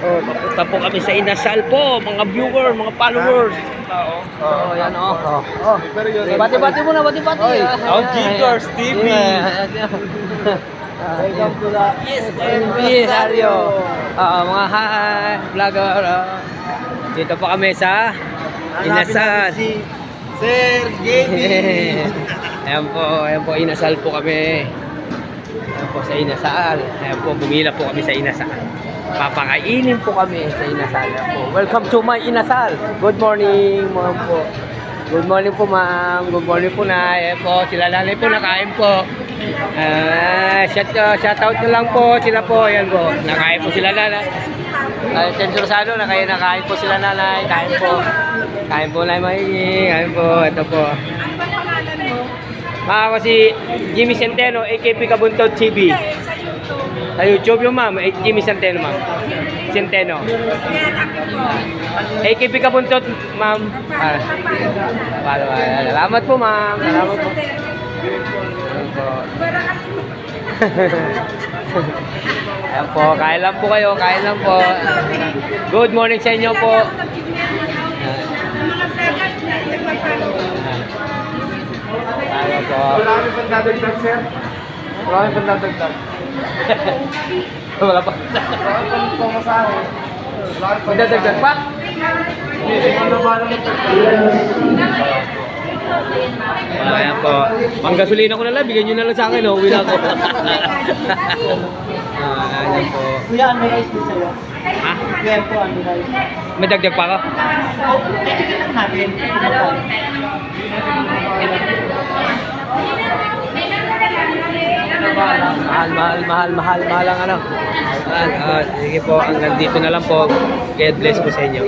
Oh, papunta po kami sa Inasal po, mga viewer, mga followers. Oh, yan oh. Oh. Bati-bati muna, bati-bati. Oh, Gigors TV. Welcome to the SMB Radio. Mga hi, vlogger. Dito po kami sa Inasal. Sir Gaby. Ayan po, Inasal po kami. Ayan po sa Inasal. Ayan po, bumila po kami sa Inasal. Papakainin po kami sa Inasal. Ayan po. Welcome to my Inasal. Good morning, ma'am po. Good morning po, ma'am. Good morning po, na. Ayan po, sila nanay po, nakain po. Shout out nyo lang po, sila po. Ayan po, nakain po sila nanay. Sensor Sado, nakain po sila nanay. Kain po. Kain po na maigi. Kain po, ito po. Ako si Jimmy Centeno, AKP Kabuntod TV. Sa YouTube yung ma'am, Jimmy Centeno ma'am. Centeno. AKP Kabuntod ma'am. Salamat po ma'am. Salamat po. Ayan po, kain lang po kayo, kain lang po. Good morning sa inyo po. Ayan po. Wala kami pandadagdag, sir. Wala kami pandadagdag. Wala pa. Wala kami pamasahe. Pandadagdag pa? Hindi ko na ba naman Ayan po. Panggasolina ko na lang, bigyan nyo na lang sa akin, uwi na ako. Ayan po. Kuya, may ice din sa'yo. Ha? Kuya po, ano na ice? May dagdag pa ka? Titigil lang natin. Mahal ang ano. Sige po, hanggang dito na lang po. God bless po sa inyo.